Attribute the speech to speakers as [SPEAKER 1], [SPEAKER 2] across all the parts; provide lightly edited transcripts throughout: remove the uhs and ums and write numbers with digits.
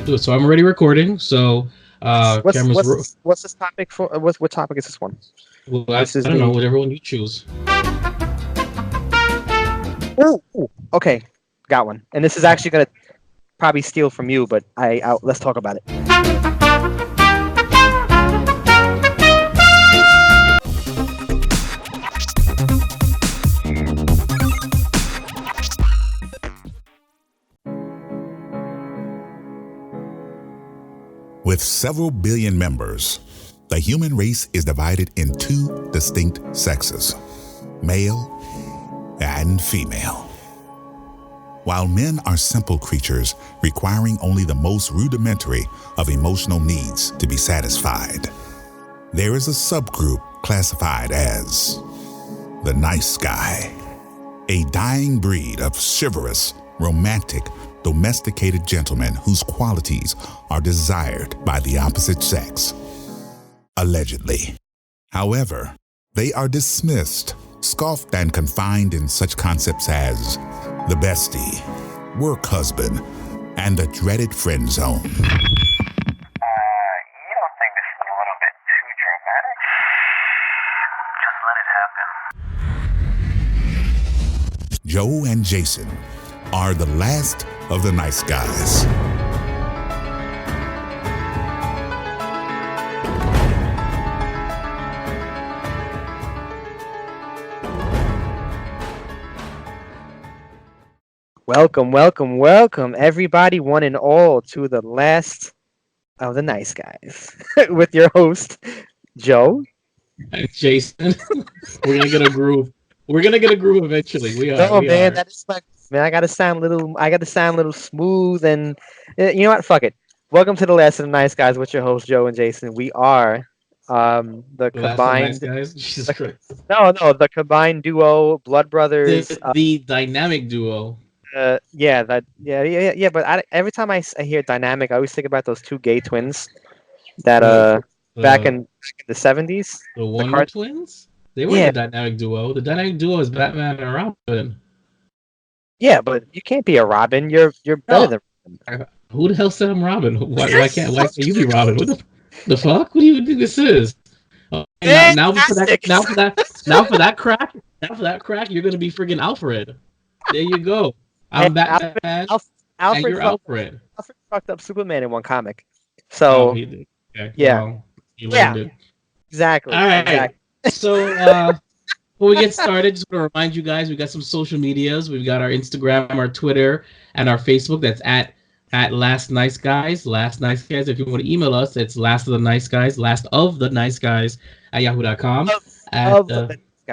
[SPEAKER 1] do it. So I'm already recording. So
[SPEAKER 2] what's this topic for? What topic is this one?
[SPEAKER 1] Well, I don't know. Whatever one you choose.
[SPEAKER 2] Ooh, okay, got one. And this is actually gonna probably steal from you, but let's talk about it.
[SPEAKER 3] With several billion members, the human race is divided in two distinct sexes, male and female. While men are simple creatures requiring only the most rudimentary of emotional needs to be satisfied, there is a subgroup classified as the nice guy, a dying breed of chivalrous, romantic, domesticated gentlemen whose qualities are desired by the opposite sex. Allegedly. However, they are dismissed, scoffed, and confined in such concepts as the bestie, work husband, and the dreaded friend zone.
[SPEAKER 4] You don't think this is a little bit too dramatic? Just let it happen.
[SPEAKER 3] Joe and Jason are the last of the nice guys.
[SPEAKER 2] Welcome, everybody, one and all, to the last of the nice guys with your host, Joe.
[SPEAKER 1] And Jason. We're gonna get a groove. We're gonna get a groove eventually. We are.
[SPEAKER 2] Oh man, that is like, man, I gotta sound a little smooth, and you know what? Fuck it. Welcome to the last of the nice guys with your host, Joe and Jason. We are the combined.
[SPEAKER 1] Guys? Jesus Christ.
[SPEAKER 2] The combined duo, blood brothers.
[SPEAKER 1] The dynamic duo.
[SPEAKER 2] But every time I hear dynamic, I always think about those two gay twins that back in the 70s.
[SPEAKER 1] The Wonder Twins? They were the dynamic duo. The dynamic duo is Batman and Robin.
[SPEAKER 2] Yeah, but you can't be a Robin. You're better than Robin.
[SPEAKER 1] Who the hell said I'm Robin? Why can't you be Robin? What the fuck? What do you think this is? Now for that crack, you're gonna be friggin' Alfred. There you go. I'm Batman, and you're Alfred.
[SPEAKER 2] Alfred fucked up Superman in one comic. So,
[SPEAKER 1] he did. Okay.
[SPEAKER 2] Yeah.
[SPEAKER 1] Well, he learned it.
[SPEAKER 2] Exactly.
[SPEAKER 1] All right.
[SPEAKER 2] Exactly.
[SPEAKER 1] So, before we get started, just want to remind you guys, we got some social medias. We've got our Instagram, our Twitter, and our Facebook. That's at Last Nice Guys. Last Nice Guys. If you want to email us, it's last of the nice guys at yahoo.com.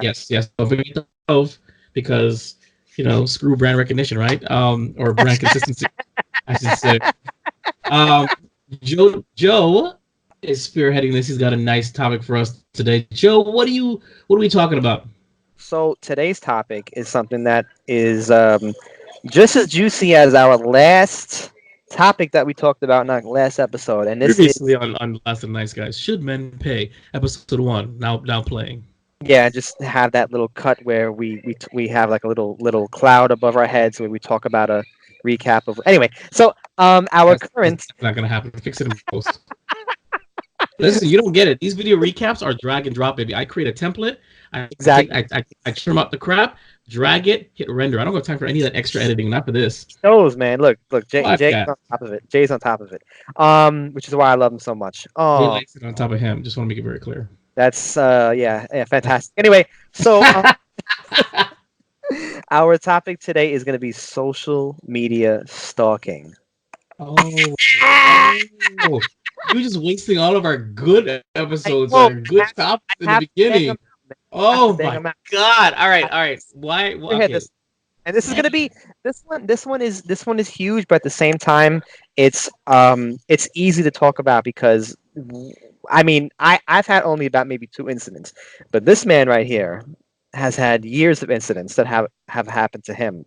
[SPEAKER 1] Yes. Don't forget the of, because screw brand recognition, right? Or brand consistency, I should say. Joe is spearheading this. He's got a nice topic for us today. Joe, what are we talking about?
[SPEAKER 2] So today's topic is something that is just as juicy as our last topic that we talked about in our last episode. And this
[SPEAKER 1] previously on Last of the Nice Guys. Should Men Pay? Episode 1. Now playing.
[SPEAKER 2] Yeah, just have that little cut where we have like a little cloud above our heads where we talk about a recap of. Anyway, so that's
[SPEAKER 1] not gonna happen. Fix it in post. Listen, you don't get it. These video recaps are drag and drop, baby. I create a template. I trim out the crap, drag it, hit render. I don't have time for any of that extra editing. Not for this.
[SPEAKER 2] Shows, man. Look, Jay's on top of it. Jay's on top of it. Which is why I love him so much. Oh,
[SPEAKER 1] Jay likes it on top of him. Just want to make it very clear.
[SPEAKER 2] That's fantastic. Anyway, so our topic today is going to be social media stalking.
[SPEAKER 1] Oh, you're just wasting all of our good episodes, our good topics in the beginning. Oh my God! All right. Why? Okay.
[SPEAKER 2] And this is going to be this one is huge, but at the same time, it's easy to talk about because. I mean, I've had only about maybe 2 incidents, but this man right here has had years of incidents that have happened to him,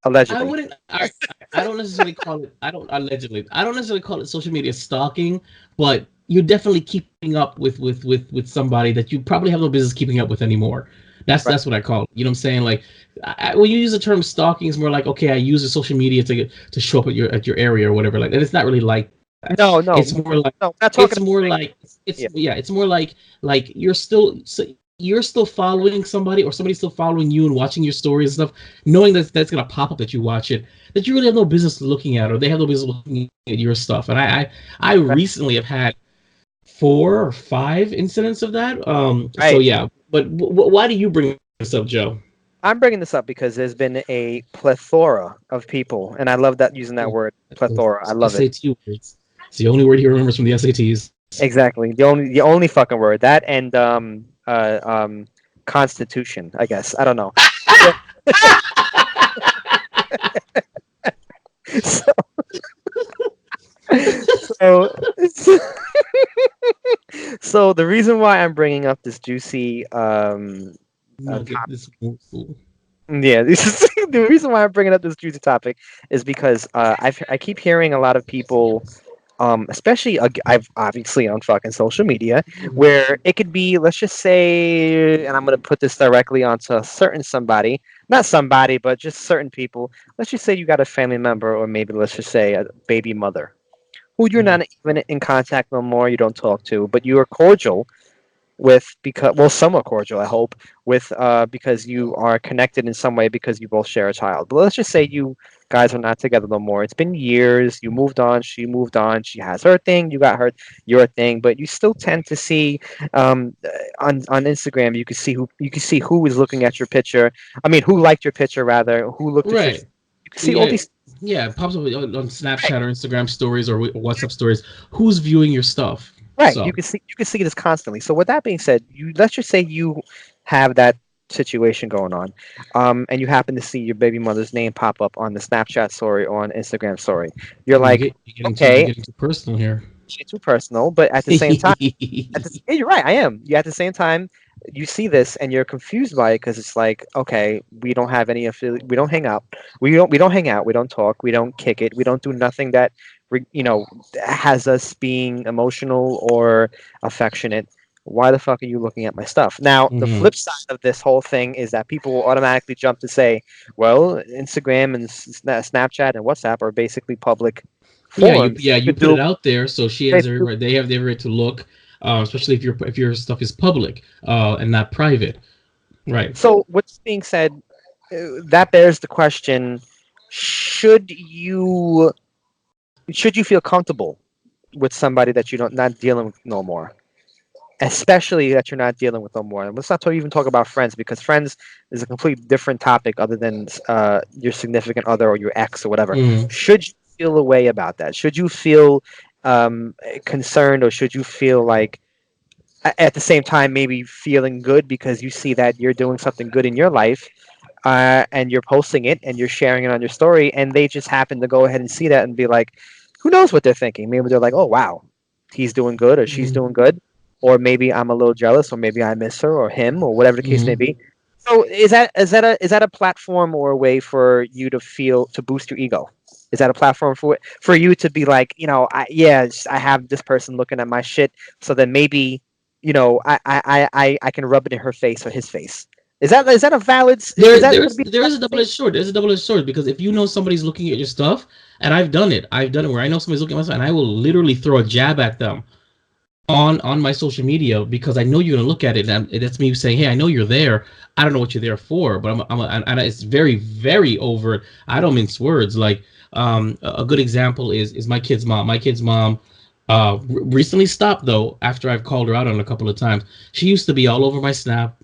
[SPEAKER 2] allegedly.
[SPEAKER 1] I don't necessarily call it. I don't necessarily call it social media stalking, but you're definitely keeping up with somebody that you probably have no business keeping up with anymore. That's what I call it. You know what I'm saying? Like, when you use the term stalking, it's more like, okay, I use the social media to show up at your area or whatever. Like, and it's not really like
[SPEAKER 2] No, no,
[SPEAKER 1] It's more like
[SPEAKER 2] no. Not talking
[SPEAKER 1] it's
[SPEAKER 2] about
[SPEAKER 1] more
[SPEAKER 2] saying,
[SPEAKER 1] like it's
[SPEAKER 2] yeah.
[SPEAKER 1] yeah, it's more like you're still following somebody or somebody's still following you and watching your stories and stuff, knowing that that's gonna pop up that you watch it, that you really have no business looking at, or they have no business looking at your stuff. And I recently have had 4 or 5 incidents of that. So
[SPEAKER 2] Right.
[SPEAKER 1] yeah, but why do you bring this up, Joe?
[SPEAKER 2] I'm bringing this up because there's been a plethora of people, and I love that using that word, plethora. I love it.
[SPEAKER 1] SAT words. It's the only word he remembers from the SATs.
[SPEAKER 2] Exactly. The only fucking word, that and constitution, I guess. I don't know. So, so, so the reason why I'm bringing up this juicy
[SPEAKER 1] Nugget, this morsel.
[SPEAKER 2] yeah, this is the reason why I'm bringing up this juicy topic is because I keep hearing a lot of people, especially I've obviously on fucking social media, where it could be, let's just say, and I'm gonna put this directly onto a certain somebody, not somebody, but just certain people. Let's just say you got a family member, or maybe let's just say a baby mother, who you're not even in contact no more, you don't talk to, but you are cordial with, because, well, somewhat cordial, I hope, with because you are connected in some way because you both share a child. But let's just say you guys are not together no more. It's been years. You moved on. She moved on. She has her thing. You got your thing. But you still tend to see on Instagram. You can see who is looking at your picture. I mean, who liked your picture rather? Who looked at your.
[SPEAKER 1] Right.
[SPEAKER 2] You can see all
[SPEAKER 1] Yeah.
[SPEAKER 2] these.
[SPEAKER 1] Yeah, it pops up on Snapchat or Instagram stories or WhatsApp stories. Who's viewing your stuff?
[SPEAKER 2] Right,
[SPEAKER 1] So
[SPEAKER 2] you can see this constantly. So with that being said, let's just say you have that situation going on, and you happen to see your baby mother's name pop up on the Snapchat story or on Instagram story. You're like,
[SPEAKER 1] you're
[SPEAKER 2] okay,
[SPEAKER 1] getting too personal here.
[SPEAKER 2] it's too personal, but at the same time, yeah, you're right. I am. Yeah, at the same time, you see this and you're confused by it because it's like, okay, we don't have any we don't hang out. We don't hang out. We don't talk. We don't kick it. We don't do nothing that has us being emotional or affectionate. Why the fuck are you looking at my stuff? Now, the
[SPEAKER 1] Mhm.
[SPEAKER 2] flip side of this whole thing is that people will automatically jump to say, well, Instagram and Snapchat and WhatsApp are basically public forums.
[SPEAKER 1] You
[SPEAKER 2] You
[SPEAKER 1] put
[SPEAKER 2] do
[SPEAKER 1] it out there, so she has every right. They have every right to look, especially if your stuff is public and not private. Right.
[SPEAKER 2] So, what's being said, that bears the question: should you feel comfortable with somebody that you don't not dealing with no more, especially that you're not dealing with no more? And let's not even talk about friends, because friends is a completely different topic other than your significant other or your ex or whatever.
[SPEAKER 1] Mhm.
[SPEAKER 2] Should you feel a way about that? Should you feel concerned, or should you feel like at the same time maybe feeling good because you see that you're doing something good in your life, and you're posting it and you're sharing it on your story, and they just happen to go ahead and see that and be like, who knows what they're thinking? Maybe they're like, oh wow, he's doing good or she's
[SPEAKER 1] Mhm.
[SPEAKER 2] doing good, or maybe I'm a little jealous, or maybe I miss her or him, or whatever the case may
[SPEAKER 1] Mhm.
[SPEAKER 2] be. So is that a platform or a way for you to boost your ego? Is that a platform for you to be like, I have this person looking at my shit, so then maybe, I can rub it in her face or his face. Is that a valid? Is that going to be a
[SPEAKER 1] There's
[SPEAKER 2] valid
[SPEAKER 1] a double
[SPEAKER 2] thing?
[SPEAKER 1] edged sword. There's a double edged sword because if you know somebody's looking at your stuff, and I've done it. I've done it where I know somebody's looking at my stuff, and I will literally throw a jab at them on my social media because I know you're gonna look at it, and that's me saying, "Hey, I know you're there. I don't know what you're there for, but and it's very, very overt. I don't mince words. Like, a good example is my kid's mom. My kid's mom, recently stopped though after I've called her out on a couple of times. She used to be all over my Snap,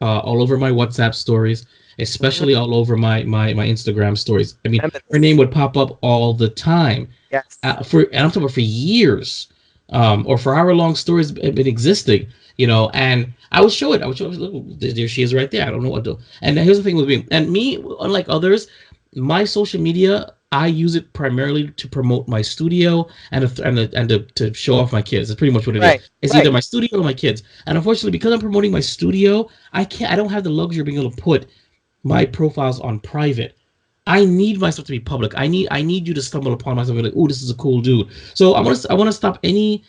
[SPEAKER 1] all over my WhatsApp stories,
[SPEAKER 2] Mhm.
[SPEAKER 1] especially all over my Instagram stories. I mean,
[SPEAKER 2] Remember
[SPEAKER 1] her name
[SPEAKER 2] this.
[SPEAKER 1] would pop up all the time
[SPEAKER 2] Yes.
[SPEAKER 1] and I'm talking about for years, or for hour long stories have been existing, and I would show it. I would show it. Look, there she is right there. I don't know what to do. And here's the thing with me and me, unlike others, my social media, I use it primarily to promote my studio to show off my kids. That's pretty much what it is.
[SPEAKER 2] Right.
[SPEAKER 1] It's either
[SPEAKER 2] Right.
[SPEAKER 1] my studio or my kids. And unfortunately, because I'm promoting my studio, I don't have the luxury of being able to put my profiles on private. I need myself to be public. I need you to stumble upon myself and be like, oh, this is a cool dude. So I want to stop any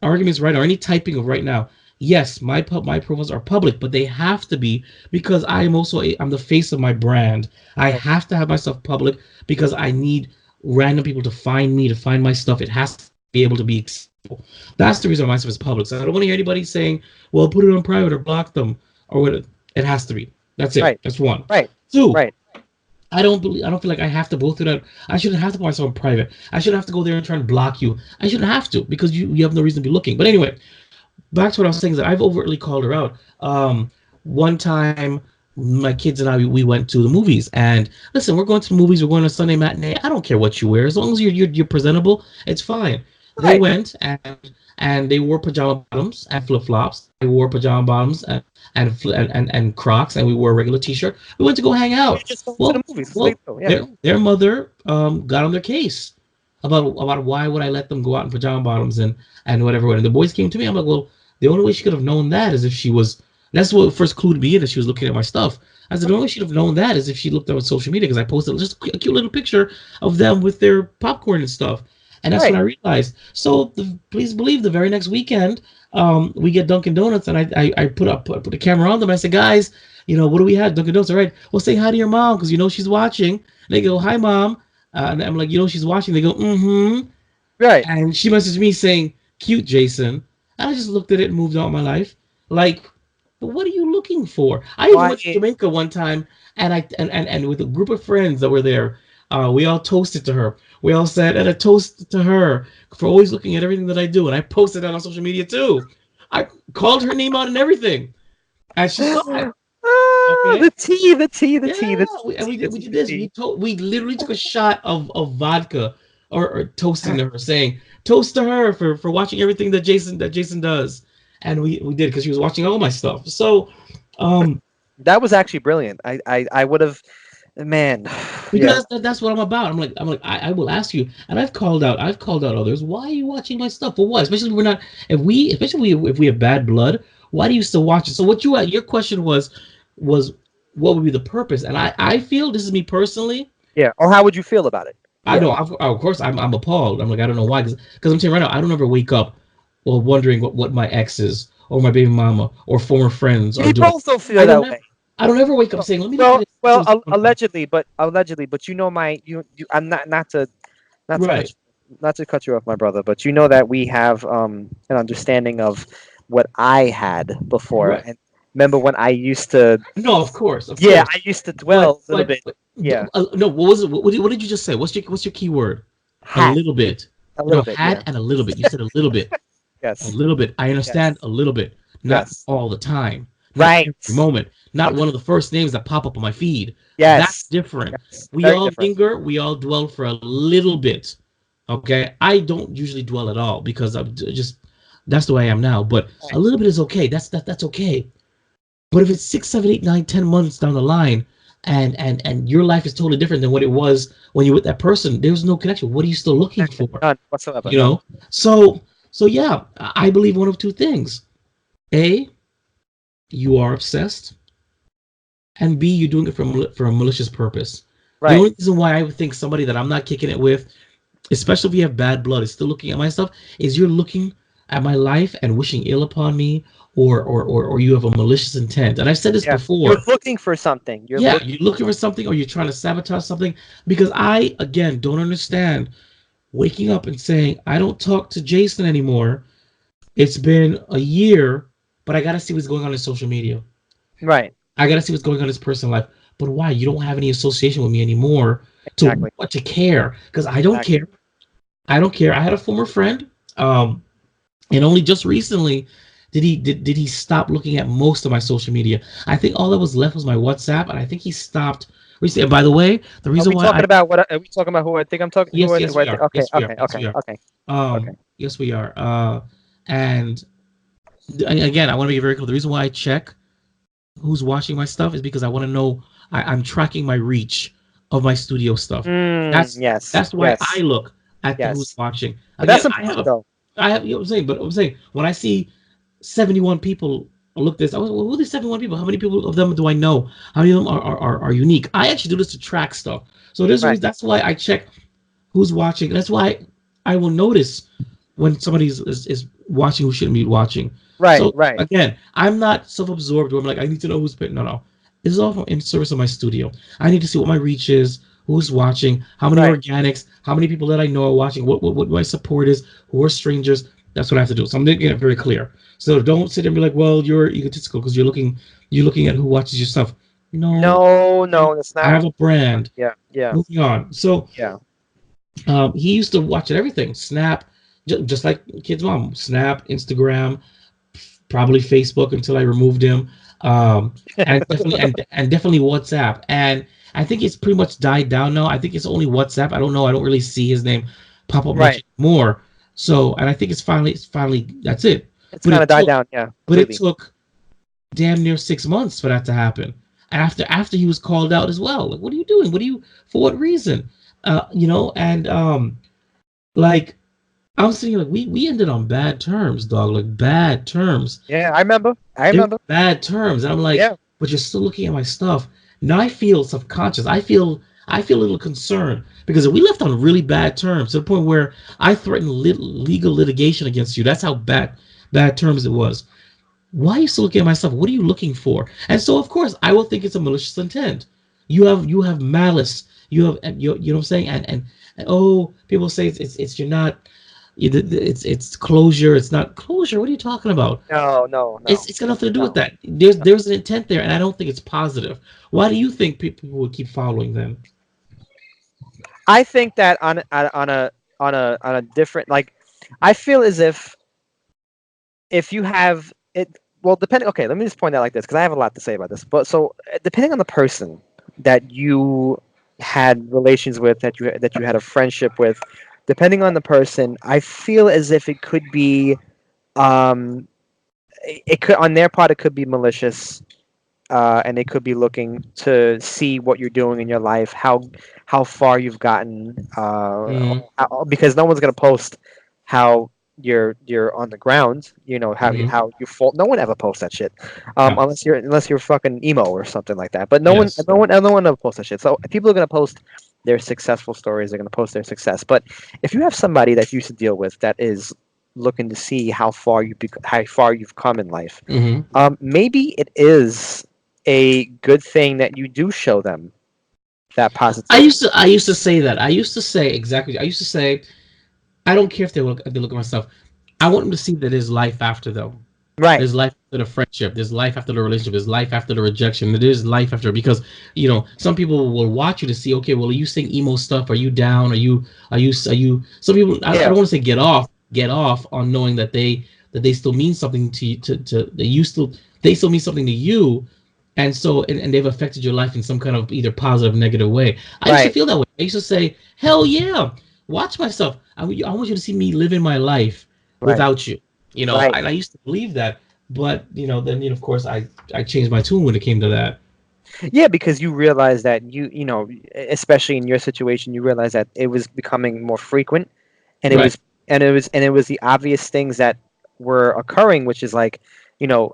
[SPEAKER 1] arguments right now, or any typing of right now. Yes, my profiles are public, but they have to be because I'm the face of my brand. I have to have myself public because I need random people to find me, to find my stuff. It has be able to be accessible. That's the reason why my stuff is public. So I don't want to hear anybody saying, well, put it on private or block them or what. It has to be. That's it.
[SPEAKER 2] Right.
[SPEAKER 1] That's one.
[SPEAKER 2] Right.
[SPEAKER 1] Two.
[SPEAKER 2] Right.
[SPEAKER 1] I don't feel like I have to go through that. I shouldn't have to put myself in private. I shouldn't have to go there and try and block you. I shouldn't have to because you have no reason to be looking. But anyway, back to what I was saying is that I've overtly called her out. One time, my kids and I we went to the movies, and listen, we're going to the movies. We're going to Sunday matinee. I don't care what you wear, as long as you're presentable, it's fine. They
[SPEAKER 2] Right.
[SPEAKER 1] went and they wore pajama bottoms and flip flops. They wore pajama bottoms and Crocs, and we wore a regular T-shirt. We went to go hang out.
[SPEAKER 2] Just go
[SPEAKER 1] Well,
[SPEAKER 2] to the movies.
[SPEAKER 1] well,
[SPEAKER 2] Yeah.
[SPEAKER 1] their mother got on their case about why would I let them go out in pajama bottoms and whatever. And the boys came to me. I'm like, well, the only way she could have known that is if she was. That's what first clued me in, that she was looking at my stuff. I said the only way she'd have known that is if she looked on social media, because I posted just a cute little picture of them with their popcorn and stuff. And that's
[SPEAKER 2] Right.
[SPEAKER 1] when I realized. So please believe the very next weekend, we get Dunkin' Donuts, and I put the camera on them. I said, guys, what do we have? Dunkin' Donuts. All right. Well, say hi to your mom because she's watching. And they go, hi, mom. And I'm like, she's watching. They go, mm-hmm.
[SPEAKER 2] Right.
[SPEAKER 1] And she messaged me saying, cute, Jason. And I just looked at it and moved on my life. Like, but what are you looking for? I even went to Jamaica one time, and with a group of friends that were there, we all toasted to her. We all said, and a toast to her for always looking at everything that I do. And I posted that on social media too. I called her name out and everything. And she saw it. Okay.
[SPEAKER 2] The tea.
[SPEAKER 1] We did this. We literally took a shot of vodka or toasting to her, saying, toast to her for watching everything that Jason does. And we did, because she was watching all my stuff. So
[SPEAKER 2] that was actually brilliant. I would have, man.
[SPEAKER 1] Because that's what I'm about. I'm like I will ask you, and I've called out others. Why are you watching my stuff? For what? Especially if we have bad blood. Why do you still watch it? So your question was what would be the purpose? And I feel, this is me personally.
[SPEAKER 2] Yeah. Or how would you feel about it?
[SPEAKER 1] I know. Of course, I'm appalled. I'm like, I don't know why. Because I'm saying right now, I don't ever wake up wondering what my exes or my baby mama or former friends are doing.
[SPEAKER 2] People also feel that way.
[SPEAKER 1] I don't ever wake up saying, "Let me."
[SPEAKER 2] Allegedly, but I'm not to cut you off, my brother, but you know that we have an understanding of what I had before.
[SPEAKER 1] Right.
[SPEAKER 2] And remember when I used to?
[SPEAKER 1] No, of course.
[SPEAKER 2] I used to dwell a little bit.
[SPEAKER 1] No, what was it? What did you just say? What's your key word?
[SPEAKER 2] Had.
[SPEAKER 1] A little bit.
[SPEAKER 2] A little bit.
[SPEAKER 1] And a little bit. You said a little bit.
[SPEAKER 2] Yes.
[SPEAKER 1] A little bit. I understand.
[SPEAKER 2] Yes.
[SPEAKER 1] A little bit. Not
[SPEAKER 2] Yes.
[SPEAKER 1] all the time.
[SPEAKER 2] Right.
[SPEAKER 1] Every moment. Not one of the first names that pop up on my feed.
[SPEAKER 2] Yes.
[SPEAKER 1] That's different.
[SPEAKER 2] Yes.
[SPEAKER 1] We
[SPEAKER 2] Very
[SPEAKER 1] all
[SPEAKER 2] different.
[SPEAKER 1] linger. We all dwell for a little bit. Okay. I don't usually dwell at all because I'm just, that's the way I am now. But a little bit is okay. That's okay. But if it's 6, 7, 8, 9, 10 months down the line, and your life is totally different than what it was when you were with that person, there's no connection. What are you still looking for?
[SPEAKER 2] None whatsoever.
[SPEAKER 1] So yeah, I believe one of two things. A, you are obsessed, and B, you're doing it for a malicious purpose.
[SPEAKER 2] Right.
[SPEAKER 1] The only reason why I would think somebody that I'm not kicking it with, especially if you have bad blood, is still looking at my stuff, is you're looking at my life and wishing ill upon me, or you have a malicious intent. And I've said this before.
[SPEAKER 2] You're looking for something. You're
[SPEAKER 1] looking for something, or you're trying to sabotage something. Because I, again, don't understand waking up and saying, I don't talk to Jason anymore. It's been a year, but I got to see what's going on in social media.
[SPEAKER 2] Right.
[SPEAKER 1] I got to see what's going on in his personal life. But why? You don't have any association with me anymore to care. Because I don't care. I don't care. I had a former friend, and only just recently did he stop looking at most of my social media. I think all that was left was my WhatsApp, and I think he stopped recently. And by the way, the reason why
[SPEAKER 2] are we talking about who I think I'm talking?
[SPEAKER 1] Yes,
[SPEAKER 2] about?
[SPEAKER 1] yes, we are.
[SPEAKER 2] Okay.
[SPEAKER 1] Yes, we are. And again, I want to make it very clear. The reason why I check who's watching my stuff is because I want to know. I'm tracking my reach of my studio stuff. That's why I look at who's watching. Again,
[SPEAKER 2] that's important, though.
[SPEAKER 1] I have, what I'm saying, when I see 71 people look this, I was, well, who are these 71 people? How many people of them do I know? How many of them are unique? I actually do this to track stuff. So that's why I check who's watching. That's why I will notice when somebody is watching who shouldn't be watching.
[SPEAKER 2] Right,
[SPEAKER 1] so,
[SPEAKER 2] right.
[SPEAKER 1] Again, I'm not self-absorbed where I'm like, I need to know who's putting. No. This is all in service of my studio. I need to see what my reach is, who's watching, how many
[SPEAKER 2] Right.
[SPEAKER 1] organics, how many people that I know are watching, what my support is, who are strangers. That's what I have to do. So I'm making it very clear. So don't sit there and be like, well, you're egotistical because you're looking at who watches your stuff. No,
[SPEAKER 2] No, that's
[SPEAKER 1] I
[SPEAKER 2] not.
[SPEAKER 1] have a brand.
[SPEAKER 2] Yeah,
[SPEAKER 1] Moving on. So
[SPEAKER 2] yeah.
[SPEAKER 1] he used to watch everything. Snap, just like kid's mom. Snap, Instagram, probably Facebook until I removed him, and definitely and definitely WhatsApp. And I think it's pretty much died down now. I think it's only WhatsApp. I don't know. I don't really see his name pop up much
[SPEAKER 2] Right.
[SPEAKER 1] more. So, and I think it's finally that's it.
[SPEAKER 2] It's
[SPEAKER 1] But
[SPEAKER 2] kind
[SPEAKER 1] it
[SPEAKER 2] of died
[SPEAKER 1] took
[SPEAKER 2] down. Yeah,
[SPEAKER 1] but it
[SPEAKER 2] completely.
[SPEAKER 1] took damn near 6 months for that to happen. After he was called out as well. Like, what are you doing? For what reason? And like I'm saying, like we ended on bad terms, dog. Like bad terms.
[SPEAKER 2] Yeah, I remember.
[SPEAKER 1] They were bad terms, and I'm like,
[SPEAKER 2] Yeah.
[SPEAKER 1] but you're still looking at my stuff. Now I feel subconscious. I feel a little concerned because if we left on really bad terms to the point where I threatened legal litigation against you. That's how bad terms it was. Why are you still looking at my stuff? What are you looking for? And so of course I will think it's a malicious intent. You have malice. You know what I'm saying? And oh, people say it's you're not. It's closure. It's not closure. What are you talking about?
[SPEAKER 2] No.
[SPEAKER 1] It's got nothing to do with
[SPEAKER 2] No.
[SPEAKER 1] that. There's an intent there, and I don't think it's positive. Why do you think people would keep following them?
[SPEAKER 2] I think that on a different, like, I feel as if you have it, well, depending. Okay, let me just point out like this because I have a lot to say about this. But so depending on the person that you had relations with, that you had a friendship with, depending on the person, I feel as if it could be, um, it could, on their part, it could be malicious, and they could be looking to see what you're doing in your life, how far you've gotten,
[SPEAKER 1] Mhm.
[SPEAKER 2] because no one's gonna post how you're on the ground,
[SPEAKER 1] Mhm.
[SPEAKER 2] how you fall. No one ever posts that shit,
[SPEAKER 1] Yeah.
[SPEAKER 2] unless you're fucking emo or something like that. But
[SPEAKER 1] Yes.
[SPEAKER 2] no one ever posts that shit. So people are gonna post their successful stories. They're gonna post their success. But if you have somebody that you used to deal with that is looking to see how far you've come in life,
[SPEAKER 1] Hmm.
[SPEAKER 2] maybe it is a good thing that you do show them that positivity.
[SPEAKER 1] I used to say that. I used to say exactly. I used to say I don't care if they look at my stuff. I want them to see that there's life after though.
[SPEAKER 2] Right,
[SPEAKER 1] There's life after the friendship. There's life after the relationship. There's life after the rejection. There's life after because some people will watch you to see. Okay, well, are you saying emo stuff? Are you down? Are you? Some people. I
[SPEAKER 2] yeah,
[SPEAKER 1] don't want to say get off on knowing that they still mean something to you. To they still mean something to you, and so and they've affected your life in some kind of either positive, negative way. I used to
[SPEAKER 2] right,
[SPEAKER 1] feel that way. I used to say, hell yeah, watch myself. I want you to see me living my life
[SPEAKER 2] right,
[SPEAKER 1] without you.
[SPEAKER 2] right.
[SPEAKER 1] And I used to believe that, but then of course I changed my tune when it came to that.
[SPEAKER 2] Yeah, because you realize that especially in your situation, you realize that it was becoming more frequent, and it
[SPEAKER 1] Right.
[SPEAKER 2] was the obvious things that were occurring, which is like, you know,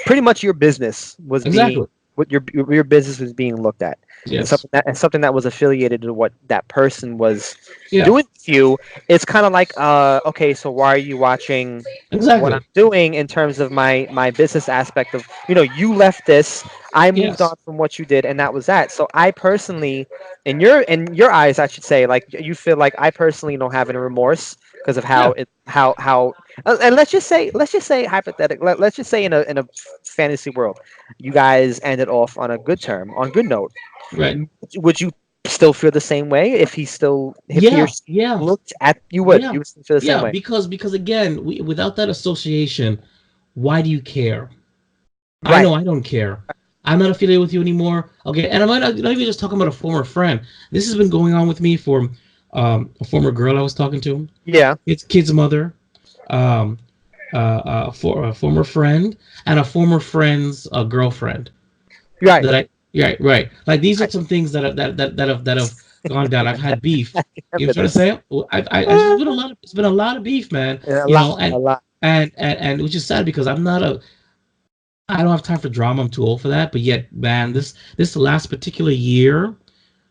[SPEAKER 2] pretty much your business was being
[SPEAKER 1] Exactly.
[SPEAKER 2] what your business was being looked at, and
[SPEAKER 1] Yes.
[SPEAKER 2] something that was affiliated to what that person was
[SPEAKER 1] Yeah.
[SPEAKER 2] doing with you. It's kind of like, okay, so why are you watching what I'm
[SPEAKER 1] Exactly.
[SPEAKER 2] doing in terms of my business aspect of, you left this, I moved
[SPEAKER 1] Yes.
[SPEAKER 2] on from what you did, and that was that. So I personally, in your eyes, I should say, like, you feel like I personally don't have any remorse because of
[SPEAKER 1] Yeah.
[SPEAKER 2] how and let's just say hypothetical, let's just say in a fantasy world, you guys ended off on a good term, on good note.
[SPEAKER 1] Right.
[SPEAKER 2] Would you still feel the same way if he or
[SPEAKER 1] Yeah.
[SPEAKER 2] she
[SPEAKER 1] Yeah.
[SPEAKER 2] looked at you?
[SPEAKER 1] Yeah.
[SPEAKER 2] You would still feel the same
[SPEAKER 1] Yeah.
[SPEAKER 2] way?
[SPEAKER 1] Because again, without that association, why do you care? I
[SPEAKER 2] Right.
[SPEAKER 1] know I don't care. I'm not affiliated with you anymore. Okay, and I'm not even just talking about a former friend. This has been going on with me for a former girl I was talking to.
[SPEAKER 2] Yeah.
[SPEAKER 1] It's kid's mother, um, for a former friend, and a former friend's girlfriend.
[SPEAKER 2] Right.
[SPEAKER 1] That I right. Like these
[SPEAKER 2] I
[SPEAKER 1] are some things that have gone down. I've had beef. You know
[SPEAKER 2] remember
[SPEAKER 1] what I'm trying to
[SPEAKER 2] this.
[SPEAKER 1] say? It's been a lot of beef, man.
[SPEAKER 2] A
[SPEAKER 1] You
[SPEAKER 2] lot.
[SPEAKER 1] know,
[SPEAKER 2] A
[SPEAKER 1] and
[SPEAKER 2] lot.
[SPEAKER 1] and which is sad because I don't have time for drama. I'm too old for that. But yet, man, this last particular year,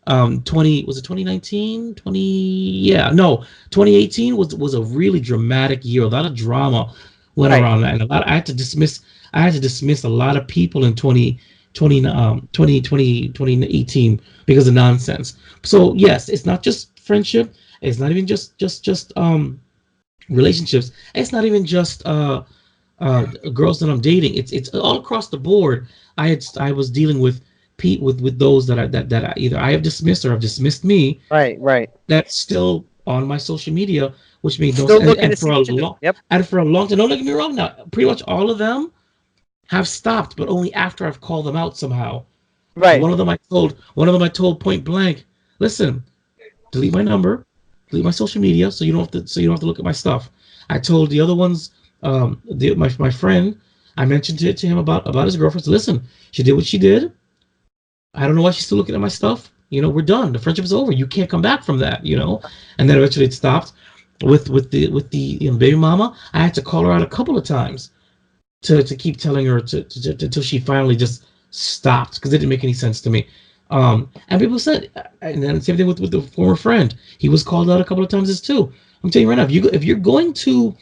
[SPEAKER 1] 20 was it 2019? 20 yeah, no, 2018 was a really dramatic year. A lot of drama went
[SPEAKER 2] Right.
[SPEAKER 1] around, and I had to dismiss a lot of people in 2018 because of nonsense. So yes, it's not just friendship. It's not even just relationships. It's not even just girls that I'm dating. It's all across the board. I was dealing with with those that I either I have dismissed or have dismissed me.
[SPEAKER 2] Right.
[SPEAKER 1] That's still on my social media, which made no
[SPEAKER 2] Still
[SPEAKER 1] sense.
[SPEAKER 2] looking to see what you do. Yep.
[SPEAKER 1] And for a long time, don't get me wrong. Now, pretty much all of them have stopped, but only after I've called them out somehow.
[SPEAKER 2] Right.
[SPEAKER 1] One of them I told point blank, listen, delete my number, delete my social media, so you don't have to look at my stuff. I told the other ones, my friend, I mentioned to him about his girlfriend. So listen, she did what she did. I don't know why she's still looking at my stuff. We're done. The friendship is over. You can't come back from that. And then eventually it stopped. With the baby mama, I had to call her out a couple of times to keep telling her until she finally just stopped, because it didn't make any sense to me. And people said, and then same thing with the former friend. He was called out a couple of times as too. I'm telling you right now, if you're going to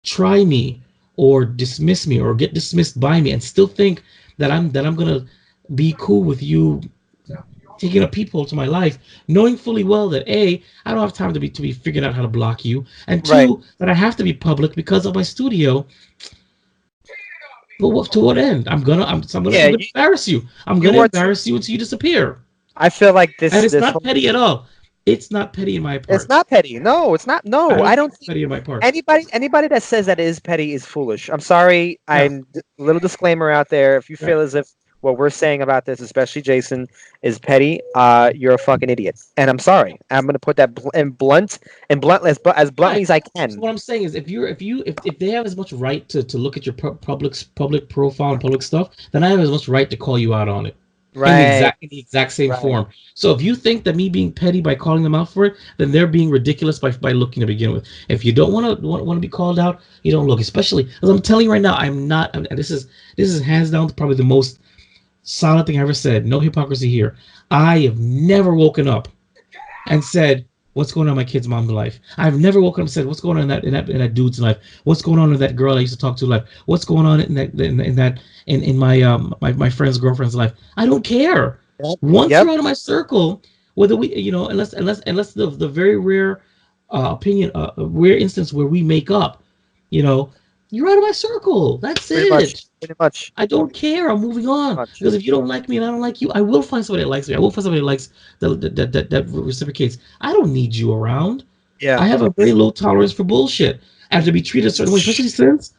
[SPEAKER 1] try me or dismiss me or get dismissed by me and still think that I'm gonna be cool with you taking a peephole to my life, knowing fully well that A, I don't have time to be figuring out how to block you, and two, that I have to be public because of my studio. But to what end? I'm gonna embarrass you. I'm gonna embarrass you until you disappear.
[SPEAKER 2] I feel like this,
[SPEAKER 1] and it's not petty at all. It's not petty in my part.
[SPEAKER 2] It's not petty. No, it's not. No, I don't think
[SPEAKER 1] petty in my part.
[SPEAKER 2] Anybody that says that is petty is foolish. I'm sorry. Yeah. I'm a little disclaimer out there. If you feel as if what we're saying about this, especially Jason, is petty, you're a fucking idiot. And I'm sorry. I'm gonna put that bluntly as bluntly as I can.
[SPEAKER 1] So what I'm saying is, if they have as much right to look at your public profile and public stuff, then I have as much right to call you out on it.
[SPEAKER 2] Right.
[SPEAKER 1] In the exact same form. So if you think that me being petty by calling them out for it, then they're being ridiculous by looking to begin with. If you don't want to be called out, you don't look. Especially as I'm telling you right now, I'm not. And this is hands down probably the most solid thing I ever said. No hypocrisy here. I have never woken up and said, what's going on in my kid's mom's life? I've never woken up and said, what's going on in that dude's life? What's going on in that girl I used to talk to life? What's going on in my friend's girlfriend's life? I don't care. Once you're out of my circle, whether we, unless the very rare rare instance where we make up, you're out of my circle. That's
[SPEAKER 2] Pretty much.
[SPEAKER 1] I don't care. I'm moving on. Because if you don't like me and I don't like you, I will find somebody that likes me. I will find somebody that likes that reciprocates. I don't need you around.
[SPEAKER 2] Yeah.
[SPEAKER 1] I have a very low tolerance for bullshit. I have to be treated a certain way, especially since,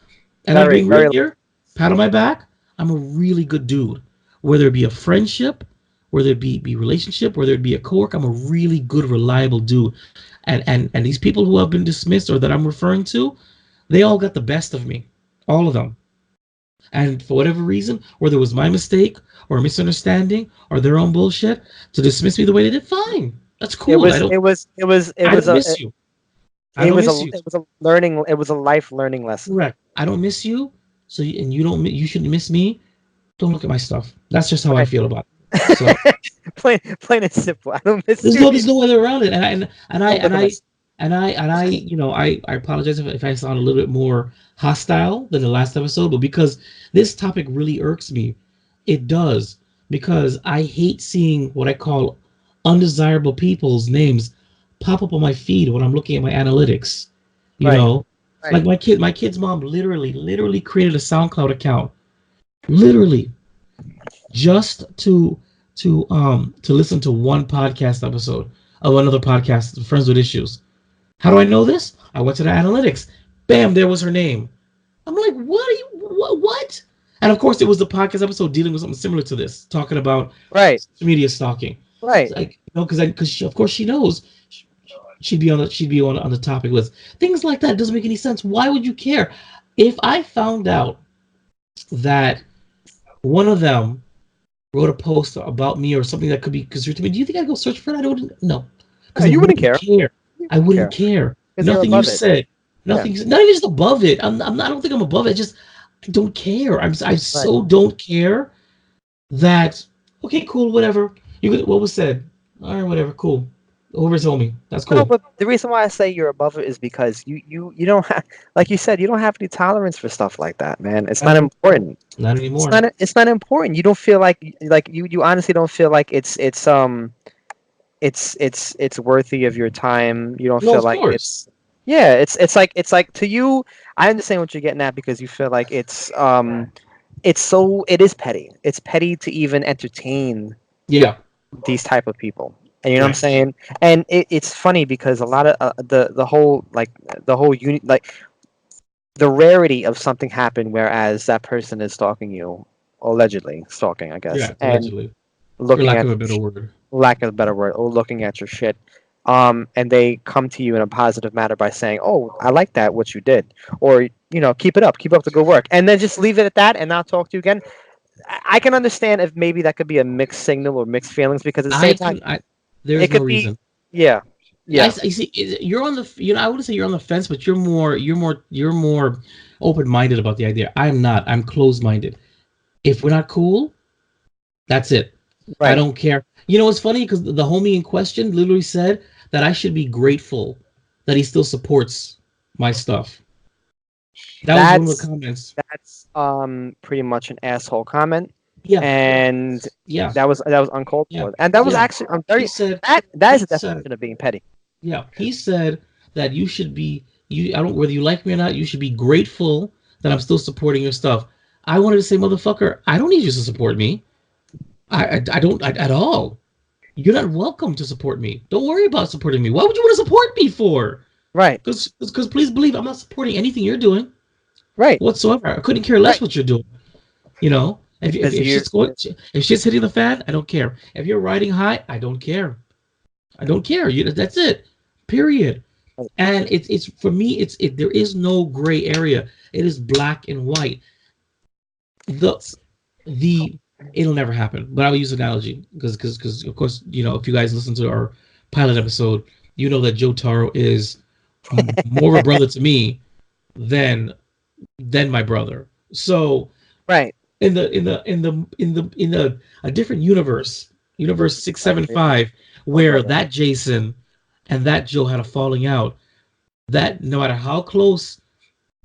[SPEAKER 1] and I'm being real here, pat on my back, I'm a really good dude. Whether it be a friendship, whether it be relationship, whether it be a coworker, I'm a really good, reliable dude. And these people who have been dismissed or that I'm referring to, they all got the best of me. All of them. And for whatever reason, whether it was my mistake or a misunderstanding or their own bullshit, to dismiss me the way they did, fine. That's cool.
[SPEAKER 2] It was a life learning lesson.
[SPEAKER 1] Correct. I don't miss you, so you shouldn't miss me. Don't look at my stuff. That's just how I feel about it. So,
[SPEAKER 2] plain and simple. I don't miss
[SPEAKER 1] you. There's no way around it. I apologize if I sound a little bit more hostile than the last episode, but because this topic really irks me, it does, because I hate seeing what I call undesirable people's names pop up on my feed when I'm looking at my analytics. Like my kid's mom literally created a SoundCloud account, literally, just to listen to one podcast episode of another podcast, Friends with Issues. How do I know this? I went to the analytics. Bam, there was her name. I'm like, what? And of course, it was the podcast episode dealing with something similar to this, talking about social media stalking.
[SPEAKER 2] Right.
[SPEAKER 1] Like, because of course she knows she'd be on the topic list. Things like that doesn't make any sense. Why would you care? If I found out that one of them wrote a post about me or something that could be considered to me, do you think I'd go search for that? No.
[SPEAKER 2] You wouldn't care.
[SPEAKER 1] I wouldn't care. Nothing you said. Nothing. Not even just above it. I don't think I'm above it. I don't care. I so don't care that. Okay, cool. Whatever. What was said? All right, whatever. Cool. Over his homie. That's
[SPEAKER 2] No,
[SPEAKER 1] cool.
[SPEAKER 2] but the reason why I say you're above it is because you don't have, like you said, you don't have any tolerance for stuff like that, man. It's not
[SPEAKER 1] Not,
[SPEAKER 2] important.
[SPEAKER 1] not
[SPEAKER 2] It's
[SPEAKER 1] anymore.
[SPEAKER 2] not it's not important. You don't feel like you honestly don't feel like it's worthy of your time. You don't
[SPEAKER 1] No,
[SPEAKER 2] feel
[SPEAKER 1] of
[SPEAKER 2] like
[SPEAKER 1] course.
[SPEAKER 2] it's yeah, it's like to you, I understand what you're getting at because you feel like it is petty. It's petty to even entertain
[SPEAKER 1] Yeah.
[SPEAKER 2] these type of people. And you know what I'm
[SPEAKER 1] Right.
[SPEAKER 2] saying? And it's funny because a lot of the whole like the whole uni like the rarity of something happened whereas that person is stalking you, allegedly stalking, I guess,
[SPEAKER 1] Yeah.
[SPEAKER 2] and
[SPEAKER 1] Allegedly, for
[SPEAKER 2] looking
[SPEAKER 1] lack
[SPEAKER 2] at
[SPEAKER 1] of a better word.
[SPEAKER 2] lack of a better word, or looking at your shit. And they come to you in a positive manner by saying, "Oh, I like that what you did," or keep up the good work," and then just leave it at that and not talk to you again. I can understand if maybe that could be a mixed signal or mixed feelings because at the same
[SPEAKER 1] I
[SPEAKER 2] time
[SPEAKER 1] can. I.
[SPEAKER 2] it
[SPEAKER 1] There's no
[SPEAKER 2] could be,
[SPEAKER 1] reason.
[SPEAKER 2] yeah, yeah,
[SPEAKER 1] I see. You're on the. I wouldn't say you're on the fence, but You're more open-minded about the idea. I'm not. I'm closed-minded. If we're not cool, that's it. I
[SPEAKER 2] right.
[SPEAKER 1] don't care. You know, it's funny because the homie in question literally said that I should be grateful that he still supports my stuff. That was one of the
[SPEAKER 2] That's
[SPEAKER 1] comments.
[SPEAKER 2] pretty much an asshole comment,
[SPEAKER 1] Yeah,
[SPEAKER 2] and
[SPEAKER 1] yeah,
[SPEAKER 2] that was uncalled
[SPEAKER 1] yeah,
[SPEAKER 2] for, and that was
[SPEAKER 1] yeah.
[SPEAKER 2] actually I'm
[SPEAKER 1] He
[SPEAKER 2] very
[SPEAKER 1] said,
[SPEAKER 2] that is
[SPEAKER 1] he
[SPEAKER 2] a
[SPEAKER 1] said,
[SPEAKER 2] definition of being petty.
[SPEAKER 1] yeah, he said that you should be, you, I don't, whether you like me or not, you should be grateful that I'm still supporting your stuff. I wanted to say, motherfucker, I don't need you to support me. I don't at all. You're not welcome to support me. Don't worry about supporting me. Why would you want to support me for?
[SPEAKER 2] Right,
[SPEAKER 1] Because please believe I'm not supporting anything you're doing
[SPEAKER 2] right,
[SPEAKER 1] whatsoever. I couldn't care less
[SPEAKER 2] right.
[SPEAKER 1] what you're doing. You know,
[SPEAKER 2] Because
[SPEAKER 1] if shit's hitting the fan, I don't care. If you're riding high, I don't care. I don't care. That's it. Period. And it's for me. There is no gray area. It is black and white. The the It'll never happen. But I'll use an analogy because of course if you guys listen to our pilot episode, you know that Joe Taro is more of a brother to me than my brother. So
[SPEAKER 2] right.
[SPEAKER 1] in the a different universe
[SPEAKER 2] Right.
[SPEAKER 1] 675,
[SPEAKER 2] Oh,
[SPEAKER 1] where
[SPEAKER 2] brother.
[SPEAKER 1] that Jason and that Joe had a falling out, that no matter how close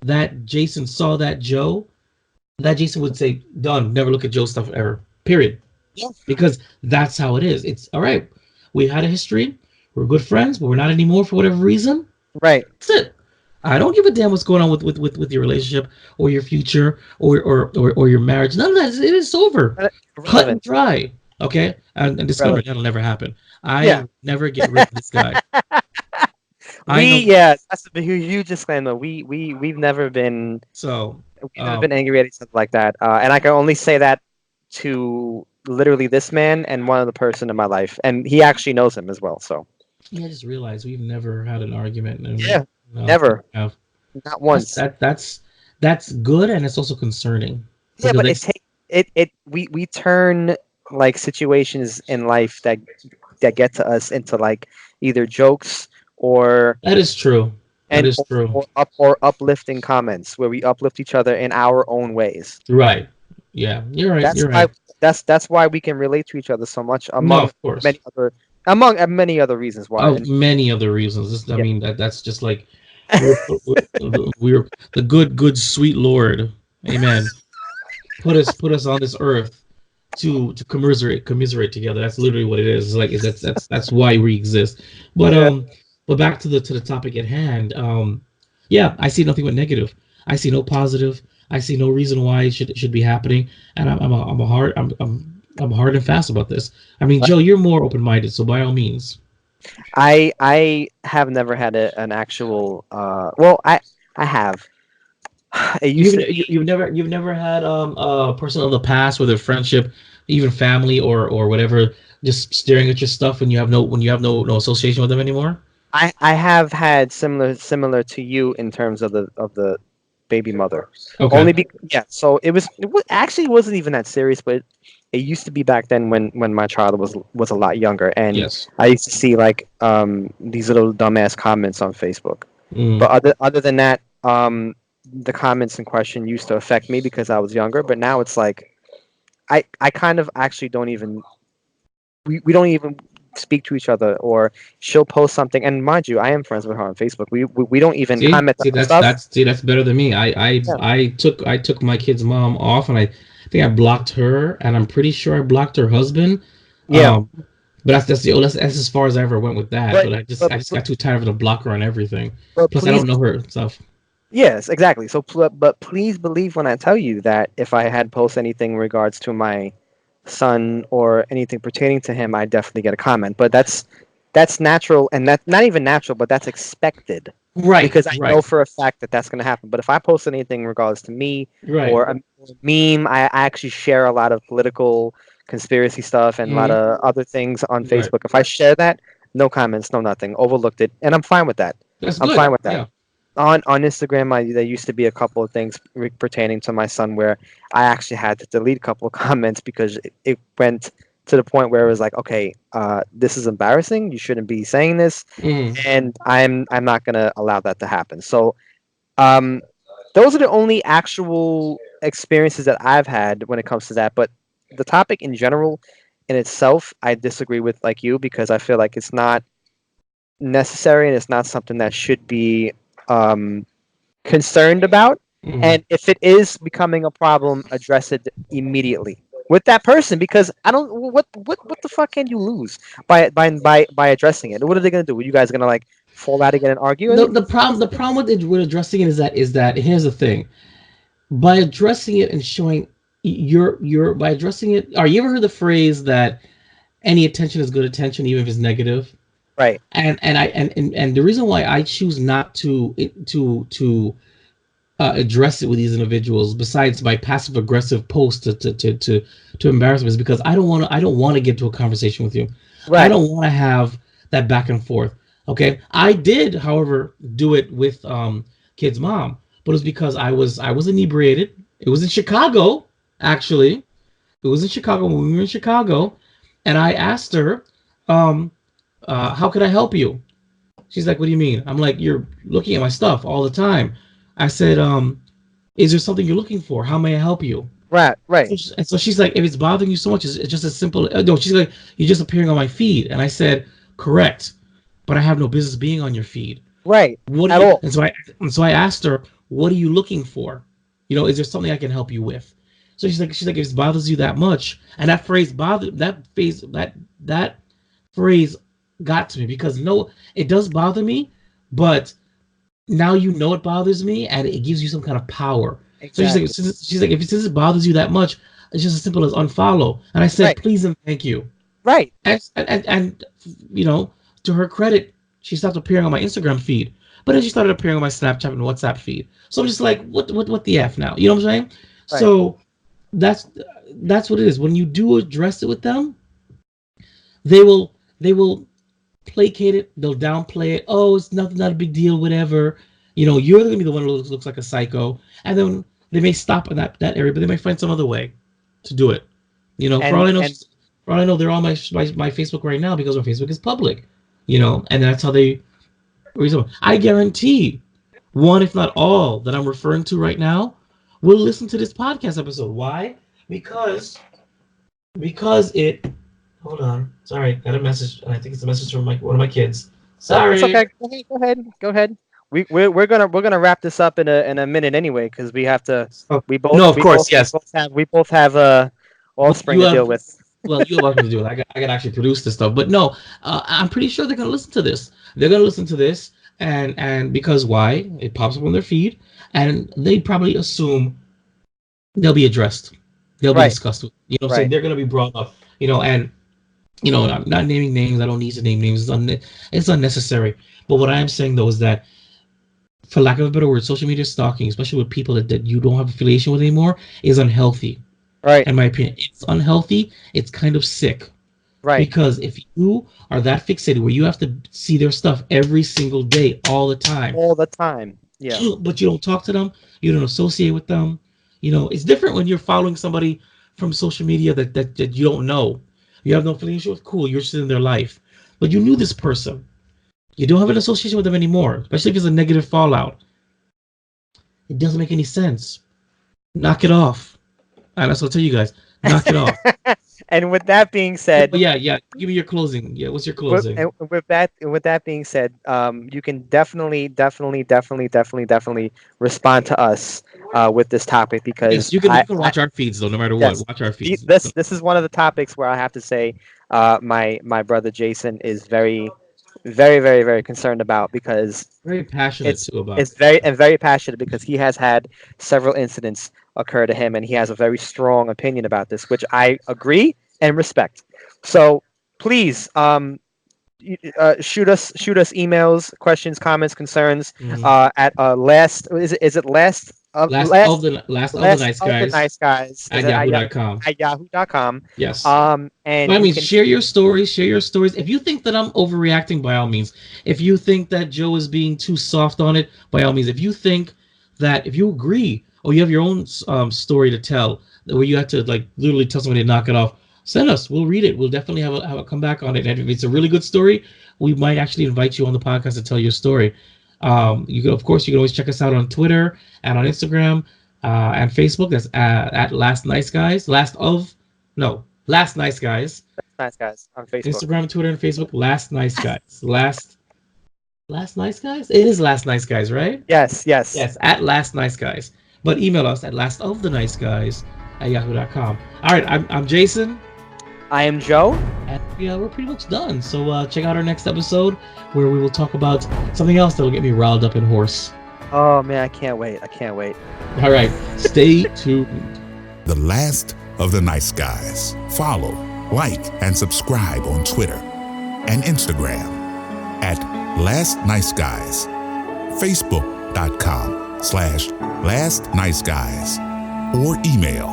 [SPEAKER 1] that Jason saw that Jason would say, "Done. Never look at Joe's stuff ever." Period.
[SPEAKER 2] Yeah.
[SPEAKER 1] Because that's how it is. It's all right. We had a history. We're good friends, but we're not anymore for whatever reason.
[SPEAKER 2] Right.
[SPEAKER 1] That's it. I don't give a damn what's going on with your relationship or your future or your marriage. None of that. It is over. Cut and
[SPEAKER 2] Irrelevant.
[SPEAKER 1] dry. Okay? And disclaimer,
[SPEAKER 2] Relevant.
[SPEAKER 1] that'll never happen.
[SPEAKER 2] Yeah.
[SPEAKER 1] I never get rid of this guy. I
[SPEAKER 2] We
[SPEAKER 1] know.
[SPEAKER 2] yeah, that's a huge disclaimer.
[SPEAKER 1] So,
[SPEAKER 2] We've never
[SPEAKER 1] um,
[SPEAKER 2] been angry at each other like that. And I can only say that to literally this man and one other person in my life, and he actually knows him as well. So
[SPEAKER 1] yeah, I just realized we've never had an argument, and
[SPEAKER 2] yeah,
[SPEAKER 1] no,
[SPEAKER 2] never,
[SPEAKER 1] have.
[SPEAKER 2] not
[SPEAKER 1] That's
[SPEAKER 2] once.
[SPEAKER 1] that that's that's good, and it's also concerning
[SPEAKER 2] Yeah,
[SPEAKER 1] because
[SPEAKER 2] but we turn like situations in life that get to us into like either jokes or
[SPEAKER 1] that is true. That
[SPEAKER 2] and
[SPEAKER 1] is true.
[SPEAKER 2] or uplifting comments where we uplift each other in our own ways.
[SPEAKER 1] Right. Yeah, you're right.
[SPEAKER 2] That's
[SPEAKER 1] You're
[SPEAKER 2] why
[SPEAKER 1] right.
[SPEAKER 2] that's why we can relate to each other so much
[SPEAKER 1] No, of course.
[SPEAKER 2] among many other reasons why.
[SPEAKER 1] Of
[SPEAKER 2] And
[SPEAKER 1] many other reasons. I
[SPEAKER 2] yeah,
[SPEAKER 1] mean, that's just like we're the good sweet Lord. Amen. Put us on this earth to commiserate together. That's literally what it is. It's like that's why we exist. But
[SPEAKER 2] yeah,
[SPEAKER 1] but back to the topic at hand. Yeah, I see nothing but negative. I see no positive. I see no reason why it should be happening. And I'm hard and fast about this. I mean, Joe, you're more open minded, so by all means.
[SPEAKER 2] I have never had an actual well I have. It used to be
[SPEAKER 1] You've never had a person of the past, whether friendship, even family or whatever, just staring at your stuff when you have no association with them anymore.
[SPEAKER 2] I have had similar to you in terms of the baby mother.
[SPEAKER 1] Okay.
[SPEAKER 2] Only yeah, so actually it wasn't even that serious, but it used to be back then when my child was a lot younger, and
[SPEAKER 1] Yes.
[SPEAKER 2] I used to see like these little dumbass comments on Facebook.
[SPEAKER 1] Mm.
[SPEAKER 2] But other than that, the comments in question used to affect me because I was younger, but now it's like I kind of actually don't even we don't even speak to each other, or she'll post something. And mind you, I am friends with her on Facebook. We don't even comment on stuff.
[SPEAKER 1] That's better than me.
[SPEAKER 2] Yeah.
[SPEAKER 1] I took my kid's mom off, and I think I blocked her, and I'm pretty sure I blocked her husband.
[SPEAKER 2] Yeah.
[SPEAKER 1] But that's as far as I ever went with that.
[SPEAKER 2] But-
[SPEAKER 1] But I just got too tired of the blocker on everything.
[SPEAKER 2] But
[SPEAKER 1] Plus, I don't know her stuff.
[SPEAKER 2] Yes, exactly. So, but please believe when I tell you that if I had posted anything in regards to my son or anything pertaining to him, I definitely get a comment. But that's natural, and that's not even natural, but that's expected.
[SPEAKER 1] Right.
[SPEAKER 2] Because I
[SPEAKER 1] right.
[SPEAKER 2] know for a fact that that's going to happen. But if I post anything in regards to me
[SPEAKER 1] Right.
[SPEAKER 2] or a meme, I actually share a lot of political conspiracy stuff and a lot of other things on
[SPEAKER 1] Right.
[SPEAKER 2] Facebook. If I share that, no comments, no nothing, overlooked it, and I'm fine with that.
[SPEAKER 1] That's
[SPEAKER 2] I'm
[SPEAKER 1] good.
[SPEAKER 2] fine with that.
[SPEAKER 1] Yeah.
[SPEAKER 2] On Instagram, there used to be a couple of things pertaining to my son where I actually had to delete a couple of comments because it went to the point where it was like, okay, this is embarrassing. You shouldn't be saying this, and I'm not gonna allow that to happen. So, those are the only actual experiences that I've had when it comes to that. But the topic in general, in itself, I disagree with like you because I feel like it's not necessary and it's not something that should be concerned about. And if it is becoming a problem, address it immediately with that person because I don't what the fuck can you lose by addressing it? What are they gonna do? Are you guys gonna like fall out again and argue?
[SPEAKER 1] The problem with addressing it is that here's the thing. By addressing it and showing by addressing it, are you ever heard the phrase that any attention is good attention, even if it's negative?
[SPEAKER 2] Right.
[SPEAKER 1] And the reason why I choose not to address it with these individuals, besides my passive aggressive post to embarrass them, is because I don't want to get to a conversation with you.
[SPEAKER 2] Right.
[SPEAKER 1] I don't want to have that back and forth. Okay. I did, however, do it with kid's mom, but it was because I was inebriated. It was in Chicago, actually. It was in Chicago when we were in Chicago, and I asked her, how can I help you? She's like, what do you mean? I'm like, you're looking at my stuff all the time. I said, is there something you're looking for? How may I help you?
[SPEAKER 2] Right.
[SPEAKER 1] And so she's like, if it's bothering you so much, it's just as simple. No, she's like, you're just appearing on my feed. And I said, correct, but I have no business being on your feed.
[SPEAKER 2] Right.
[SPEAKER 1] What
[SPEAKER 2] at all.
[SPEAKER 1] And so I asked her, what are you looking for? Is there something I can help you with? So she's like, if it bothers you that much, and that phrase that phrase got to me because no, it does bother me, but now it bothers me, and it gives you some kind of power.
[SPEAKER 2] Exactly.
[SPEAKER 1] So she's like, if it bothers you that much, it's just as simple as unfollow. And I said,
[SPEAKER 2] Right.
[SPEAKER 1] please and thank you.
[SPEAKER 2] Right.
[SPEAKER 1] And to her credit, she stopped appearing on my Instagram feed, but then she started appearing on my Snapchat and WhatsApp feed. So I'm just like, what the F now? You know what I'm saying?
[SPEAKER 2] Right.
[SPEAKER 1] So that's what it is. When you do address it with them, they will placate it, they'll downplay it. Oh, it's not a big deal, whatever. You're gonna be the one who looks like a psycho, and then they may stop in that area, but they might find some other way to do it. For all I know, they're on my Facebook right now because my Facebook is public. And that's how they. I guarantee one, if not all, that I'm referring to right now will listen to this podcast episode. Why? Because it. Hold on. Sorry, got a message, and I think it's a message from one of my kids. Sorry.
[SPEAKER 2] It's okay. Go ahead. We're gonna wrap this up in a minute anyway because we have to. We both.
[SPEAKER 1] No, of course, yes.
[SPEAKER 2] We both have offspring to deal with.
[SPEAKER 1] Well, you have nothing to do with it. I got to actually produce this stuff, but no, I'm pretty sure they're gonna listen to this. They're gonna listen to this, and because why? It pops up on their feed, and they probably assume they'll be addressed. They'll be discussed. So they're gonna be brought up. And. I'm not naming names. I don't need to name names. It's unnecessary. But what I am saying, though, is that, for lack of a better word, social media stalking, especially with people that you don't have affiliation with anymore, is unhealthy.
[SPEAKER 2] Right.
[SPEAKER 1] In my opinion, it's unhealthy. It's kind of sick.
[SPEAKER 2] Right.
[SPEAKER 1] Because if you are that fixated where you have to see their stuff every single day, all the time.
[SPEAKER 2] All the time. Yeah.
[SPEAKER 1] But you don't talk to them. You don't associate with them. It's different when you're following somebody from social media that you don't know. You have no affiliation with, cool, you're just in their life. But you knew this person. You don't have an association with them anymore, especially if it's a negative fallout. It doesn't make any sense. Knock it off. And that's what I'll tell you guys. Knock it off.
[SPEAKER 2] And with that being said,
[SPEAKER 1] Yeah. Give me your closing. Yeah, what's your closing?
[SPEAKER 2] with that being said, you can definitely respond to us with this topic
[SPEAKER 1] Yes,
[SPEAKER 2] because
[SPEAKER 1] you can watch our feeds though, no matter what.
[SPEAKER 2] yes,
[SPEAKER 1] Watch our feeds.
[SPEAKER 2] this is one of the topics where I have to say, my brother Jason is very concerned about because
[SPEAKER 1] Very passionate
[SPEAKER 2] it's
[SPEAKER 1] too about.
[SPEAKER 2] it's very passionate because he has had several incidents occur to him and he has a very strong opinion about this, which I agree and respect. So please, shoot us emails, questions, comments, concerns at last is it last
[SPEAKER 1] Last of the nice
[SPEAKER 2] of the
[SPEAKER 1] guys
[SPEAKER 2] nice guys
[SPEAKER 1] at
[SPEAKER 2] is it
[SPEAKER 1] yahoo.com.
[SPEAKER 2] at yahoo.com.
[SPEAKER 1] Yes.
[SPEAKER 2] And
[SPEAKER 1] By all
[SPEAKER 2] you
[SPEAKER 1] means,
[SPEAKER 2] can
[SPEAKER 1] share your stories. Share your stories. If you think that I'm overreacting, by all means. If you think that Joe is being too soft on it, by all means. If you think that, if you agree, or you have your own story to tell, where you have to like literally tell somebody to knock it off, send us. We'll read it. We'll definitely have a comeback on it. And if it's a really good story, we might actually invite you on the podcast to tell your story. You can, of course, you can always check us out on Twitter and on Instagram and Facebook. That's at Last Nice Guys. Last Nice Guys.
[SPEAKER 2] nice guys on Facebook.
[SPEAKER 1] Instagram, Twitter, and Facebook. Last Nice Guys. Last Nice Guys? It is Last Nice Guys, right?
[SPEAKER 2] Yes.
[SPEAKER 1] Yes, at Last Nice Guys. But email us at lastoftheniceguys@yahoo.com. All right, I'm Jason.
[SPEAKER 2] I am Joe.
[SPEAKER 1] And we're pretty much done. So check out our next episode where we will talk about something else that will get me riled up and hoarse.
[SPEAKER 2] Oh man, I can't wait.
[SPEAKER 1] All right, stay tuned.
[SPEAKER 3] The Last of the Nice Guys. Follow, like, and subscribe on Twitter and Instagram at Last Nice Guys, Facebook.com/Last Nice Guys, or email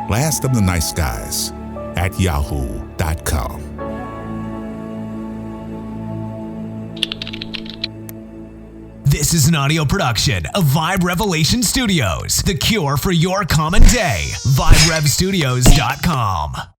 [SPEAKER 3] lastoftheniceguys@yahoo.com.
[SPEAKER 5] This is an audio production of Vibe Revelation Studios, the cure for your common day. VibeRevStudios.com.